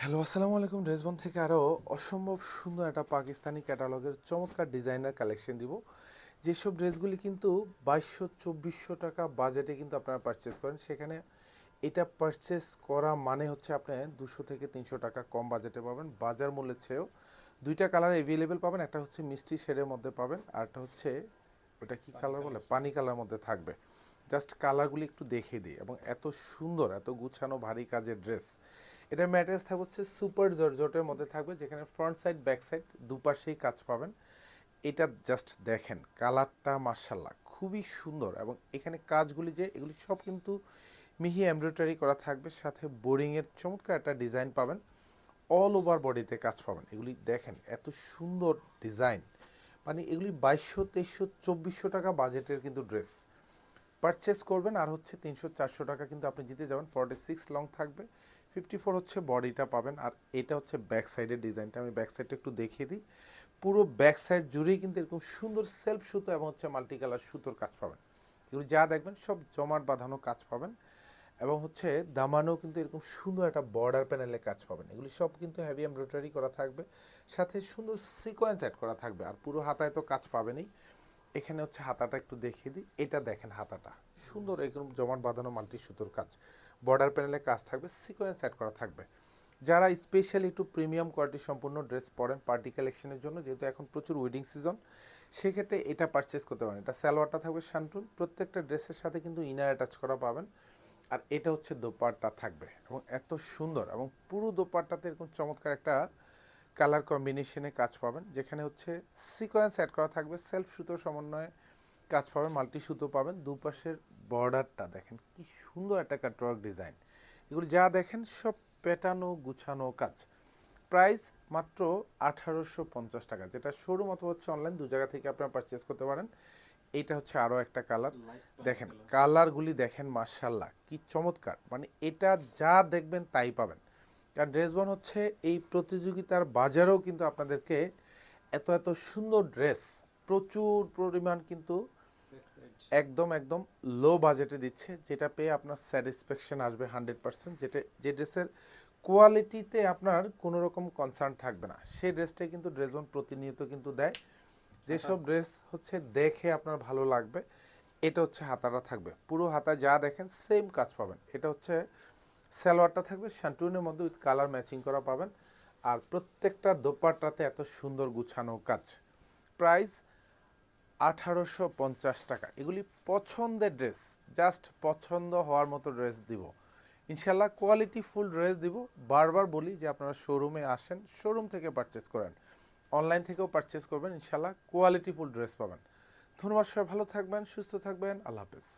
Hello, আসসালামু আলাইকুম। ড্রেসবন থেকে আরও অসম্ভব সুন্দর একটা পাকিস্তানি ক্যাটালগের চমৎকার ডিজাইনার কালেকশন দিব। যেসব ড্রেসগুলি কিন্তু 2200-2400 টাকা বাজেটে কিন্তু আপনারা পারচেস করেন, সেখানে এটা পারচেস করা মানে হচ্ছে আপনি 200 থেকে 300 টাকা কম বাজেটে পাবেন। বাজার মূল্যের চেয়েও দুইটা কালার অ্যাভেলেবেল পাবেন। একটা হচ্ছে মিষ্টি শেডের মধ্যে পাবেন, আর একটা হচ্ছে ওটা কি কালার বলে, পানি কালার মধ্যে থাকবে। জাস্ট কালারগুলি একটু দেখে দিই। এবং এত সুন্দর, এত গুছানো ভারী কাজের ড্রেস। এটার ম্যাটেরিয়ালস থাকবে হচ্ছে সুপার জর্জটের মধ্যে থাকবে, যেখানে ফ্রন্ট সাইড ব্যাক সাইড দুপাশেই কাজ পাবেন। এটা জাস্ট দেখেন কালারটা, মার্শাল্লাহ খুবই সুন্দর। এবং এখানে কাজগুলি যে এগুলি সব কিন্তু মিহি এমব্রয়ডারি করা থাকবে, সাথে বোরিংয়ের চমৎকার একটা ডিজাইন পাবেন। অল ওভার বডিতে কাজ পাবেন। এগুলি দেখেন এত সুন্দর ডিজাইন, মানে এগুলি 2200, 2300, 2400 টাকা বাজেটের কিন্তু ড্রেস পারচেস করবেন। আর হচ্ছে 300-400 টাকা কিন্তু আপনি জিতে যাবেন। 46 লং থাকবে, 54 হচ্ছে বডিটা পাবেন। আর এটা হচ্ছে ব্যাক সাইডের ডিজাইনটা, আমি ব্যাক সাইডটা একটু দেখিয়ে দিই। পুরো ব্যাক সাইড জুড়েই কিন্তু এরকম সুন্দর সেলফ সুতো এবং হচ্ছে মাল্টি কালার সুতোর কাজ পাবেন। এগুলো যা দেখবেন সব জমাট বাঁধানো কাজ পাবেন। এবং হচ্ছে দামানেও কিন্তু এরকম সুন্দর একটা বর্ডার প্যানেলে কাজ পাবেন। এগুলি সব কিন্তু হেভি এমব্রয়ডারি করা থাকবে, সাথে সুন্দর সিকোয়েন্স অ্যাড করা থাকবে। আর পুরো হাতায় তো কাজ পাবেনই। এখানে হচ্ছে হাতাটা একটু দেখিয়ে দিই। এটা দেখেন হাতাটা সুন্দর, এরকম জমাট বাঁধানো মাল্টি সুতোর কাজ, বর্ডার প্যানেলে কাজ থাকবে, সিকোয়েন্স অ্যাড করা থাকবে। যারা স্পেশালি একটু প্রিমিয়াম কোয়ালিটি সম্পূর্ণ ড্রেস পরেন পার্টি কালেকশনের জন্য, যেহেতু এখন প্রচুর ওয়েডিং সিজন, সেক্ষেত্রে এটা পারচেস করতে পারেন। এটা সালোয়ারটা থাকবে শান্টুন, প্রত্যেকটা ড্রেসের সাথে কিন্তু ইনার অ্যাটাচ করা পাবেন। আর এটা হচ্ছে দোপাট্টা থাকবে, এবং এত সুন্দর, এবং পুরো দোপাট্টাতে এরকম চমৎকার একটা কালার কম্বিনেশনে কাজ পাবেন, যেখানে হচ্ছে সিকোয়েন্স অ্যাড করা থাকবে, সেলফ সুতো সমন্বয়ে কাজ পাবেন, মাল্টি সুতো পাবেন। দুপাশের বর্ডারটা দেখেন কি সুন্দর একটা কাটওয়ার্ক ডিজাইন। এগুলো যা দেখেন সব পেটানো গুছানো কাজ। প্রাইস মাত্র 1850 টাকা, যেটা শোরুম অথবা হচ্ছে অনলাইন দু জায়গা থেকে আপনারা পারচেস করতে পারেন। এইটা হচ্ছে আরও একটা কালার, দেখেন কালারগুলি দেখেন, মার্শাল্লাহ কি চমৎকার। মানে এটা যা দেখবেন তাই পাবেন। কারণ ড্রেসবন হচ্ছে এই প্রতিযোগিতার বাজারেও কিন্তু আপনাদেরকে এত এত সুন্দর ড্রেস প্রচুর পরিমাণ কিন্তু একদম একদম লো বাজেটে দিচ্ছে, যেটা পেয়ে আপনার স্যাটিসফ্যাকশন আসবে 100%। যেটা যে ড্রেসের কোয়ালিটিতে আপনার কোনো রকম কনসার্ন থাকবে না, সেই ড্রেসটাই কিন্তু ড্রেসবন প্রতিনিয়ত কিন্তু দেয়। যেসব ড্রেস হচ্ছে দেখে আপনার ভালো লাগবে। এটা হচ্ছে হাতাটা থাকবে, পুরো হাতা যা দেখেন সেম কাজ পাবেন। এটা হচ্ছে সালোয়ারটা থাকবে শান্টুনের মধ্যে উইথ কালার ম্যাচিং করা পাবেন। আর প্রত্যেকটা দোপাট্টাতে এত সুন্দর গুছানো কাজ। প্রাইস 1850 টাকা। এগুলি পছন্দের ড্রেস, জাস্ট পছন্দ হওয়ার মতো ড্রেস দিব ইনশাল্লাহ, কোয়ালিটি ফুল ড্রেস দিব। বারবার বলি যে আপনারা শোরুমে আসেন, শোরুম থেকে পারচেস করেন, অনলাইন থেকেও পারচেস করবেন, ইনশাল্লাহ কোয়ালিটি ফুল ড্রেস পাবেন। ধন্যবাদ, সবাই ভালো থাকবেন, সুস্থ থাকবেন, আল্লাহ হাফেজ।